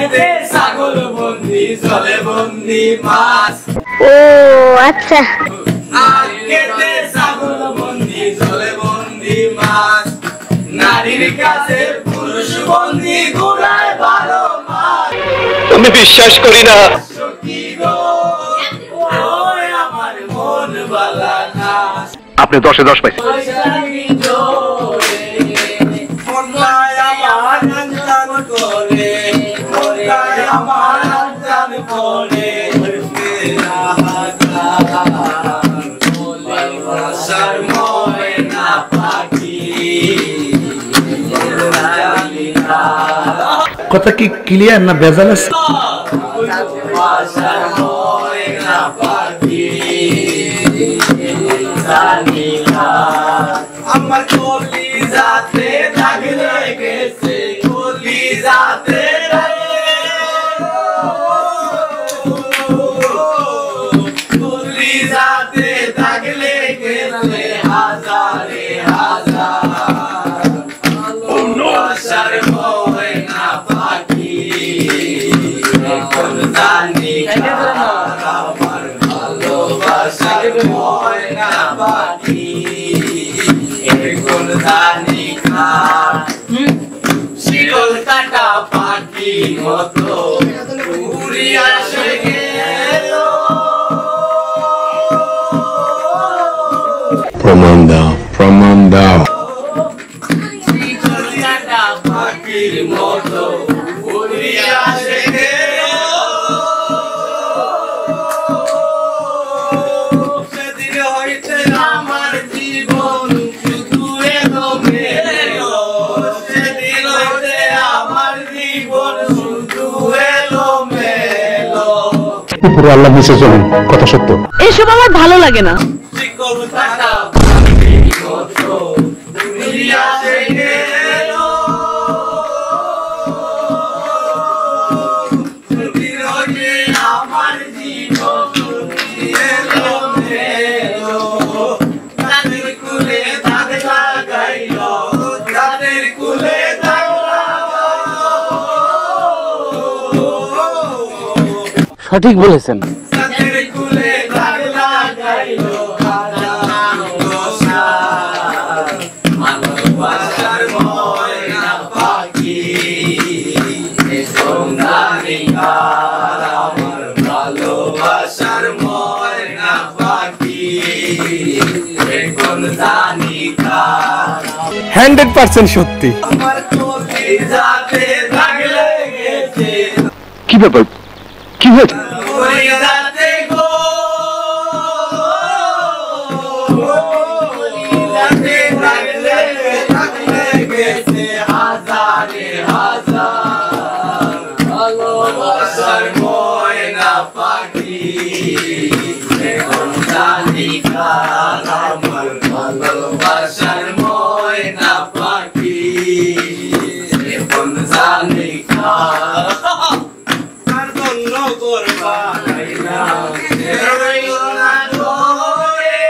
খেতে ছাগল বন্দি জলে বন্দি মাছ। ও আচ্ছা। আখ খেতে ছাগল বন্দি জলে বন্দি মাছ। নারীর কাছে পুরুষ বন্দি ঘোড়ায় 12 মাস। আমি বিশ্বাস করি না। কি গো ওই আমার মন বালা না। আপনি 10-এ 10 পাইছেন। কথা কি ক্লিয়ার না ভেজাল আছে? আমার কলি যাতে দাগ লেগেছে, কলি যাতে কলি যাতে দাগ লেগেছে হাজারে হাজার। ভালোবাসার ময়না পাখি এখন জানি আমার ভালোবাসার ময়না পাখি এখন জানি শিকল কাটা পাখি মতো উড়িয়া সে গেল। প্রমাণ দাও, প্রমাণ দাও। শিকল কাটা পাখির মতো উড়িয়া সে গেল। সেদিন হইতে আমার জীবন শুধু এলো মেলো। সেদিন হইতে আমার জীবন শুধু এলো মেলো। উপরে আল্লাহ নিচে চলুন, কথা সত্য। এসব আমার ভালো লাগে না। শিকল কাটা পাখির মতো উড়িয়া সে গেল। সেদিন হইতে আমার জীবন শুধু এলো মেলো। তাদের কুলে দাগ লাগাইল, তাদের কুলে দাগ লাগাইল। সঠিক বলেছেন। তাদের কুলে দাগ লাগাইল ভালোবাসার ময়না পাখি এখন জানি কার। আমার ভালোবাসার ময়না পাখি এখন জানি কার। 100% সত্যি। আমার কলি যাতে দাগ লেগেছে, কি ব্যাপার, কি হয়েছে? কলি যাতে গো কলি যাতে দাগ লেগেছে হাজারে হাজার। ভালোবাসার ময়না পাখি এখন জানি কার। আমার ভালোবাসার ময়না পাখি এখন জানি কার। কার জন্য করবা না রইল না ঘরে,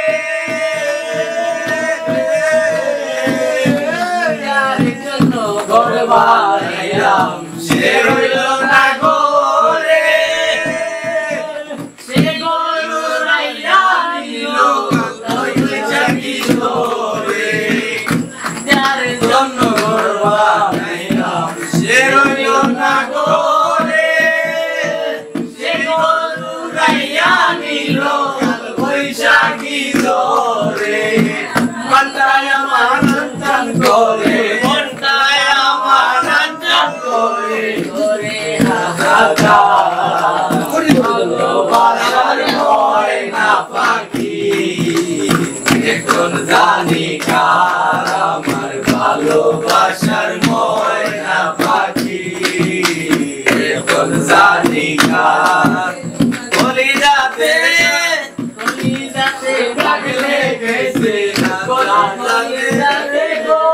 যার জন্য ঘর বানাইলাম সে রইল না ঘরে। সে ঘর রাইয়া নিল হইল চাকি ধরে। যার জন্য ঘর বানাইলাম সে রইল না ঘরে। সে ঘর রাইয়া নিল বৈশাখী ধরে। মনটায় আমার টান করে, মনটায় আমার টান করে ধরে হাজার। ভালোবাসার ময়না পাখি এখন জানি কার। আমার ভালোবাসার ময়না পাখি এখন জানি কার। কলি যাতে দাগ লেগেছে, কলি যাতে গো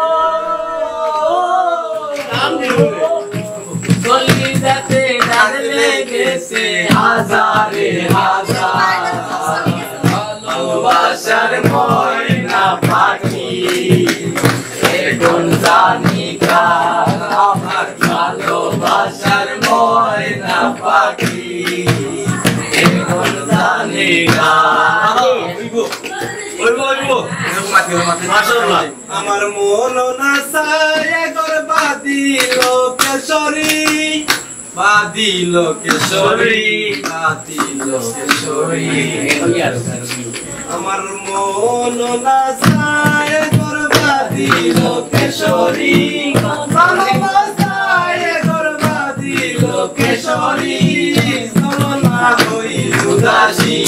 কলি যাতে দাগ লেগেছে হাজারে হাজার। ভালোবাসার ময়না পাখি এখন জানি কার। আমার ভালোবাসার ময়না মাশাআল্লাহ আমার মন না চায় গর বাদিল কেশরী বাদিল কেশরী বাদিল কেশরী আমার মন না চায় গর বাদিল কেশরী ভালোবাসায় গর বাদিল কেশরী সরনা হই উদাসী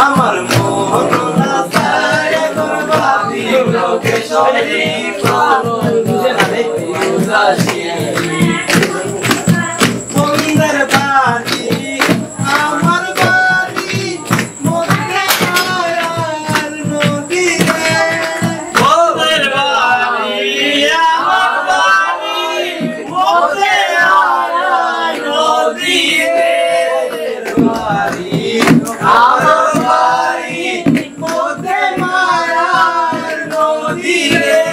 আমার মন না চায় গর বাদিল কেশরী ভালোবাসায় উদাসী বন্ধের বাড়ি আমার বাড়ি মধ্যে আয়ার নদী রে বন্ধের বাড়ি আমার বাড়ি মধ্যে আয়ার নদী রে বাড়ি আমার বাড়ি মধ্যে মায়ার নদী রে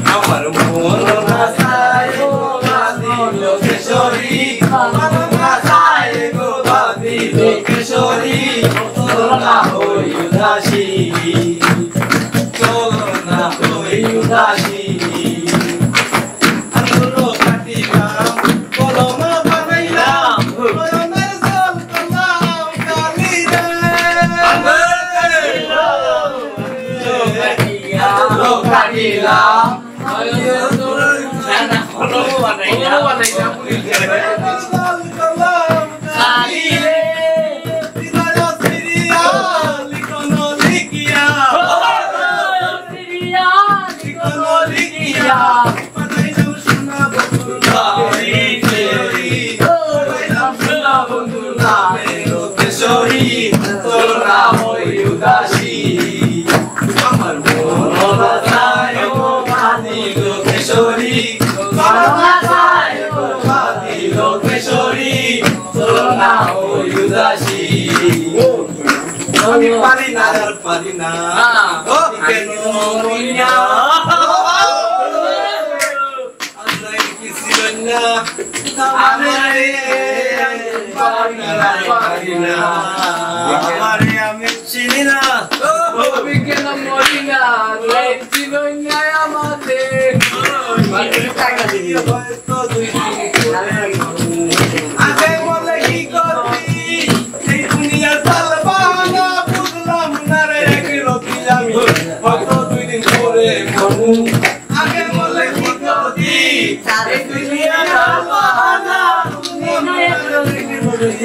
আমার মন না চায় গো বাদিল কেশরী ভালোবাসায় গো বাদিল কেশরী চলনা হই উদাসী চলনা হই উদাসী আনন্দ কাটিলাম কলম বানাইলাম কলমের জল করলাম কালি রে কাটিলাম আমার মন না চায় গো বাদিল কেশরী ভালোবাসায় গো বাদিল কেশরী চলনা হই উদাসী আমি পারি না আর পারি না ও কেন মরিনা আল্লাহ কি ছিল না আমি পারি না আমারে আমি চিনি না আমি কেন মরি না ছিল না আমাদের হয়তো দুই দিন আগে বলে কি করবি এই দুনিয়া চলবা না বুঝলাম না রে রতি আমি হয়তো দুই দিন পরে মরু আগে বলে কি করবি এই দুনিয়া চলবা না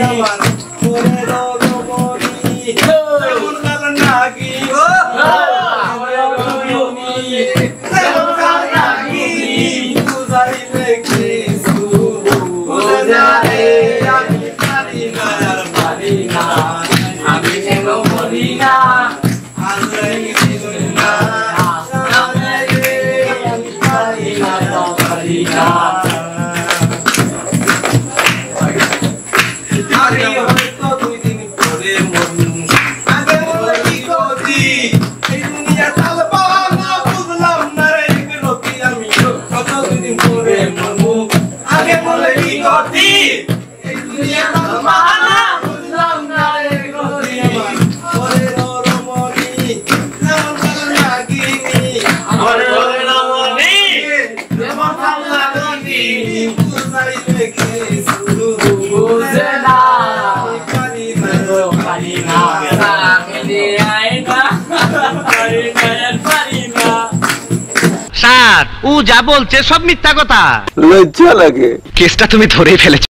আমার পরে রগমনি এমন কারণ নাকি ও আমি কেন মরি না হয়তো দুই দিন পরে মরু আগে বলে কি করছি এই দুনিয়া চলবা না বুঝলাম না রে রতি আমি কত দুই দিন পরে মরু আগে বলে কি করছি এই দুনিয়া চলবা না বুঝলাম না রে রতি আমার আল্লাহ নবী বুঝাইবে কিছু বুঝে না পারি না পারি না সামনে আয়না পারি না স্যার ও যা বলছে সব মিথ্যা কথা লজ্জা লাগে কেসটা তুমি ধরেই ফেলেছো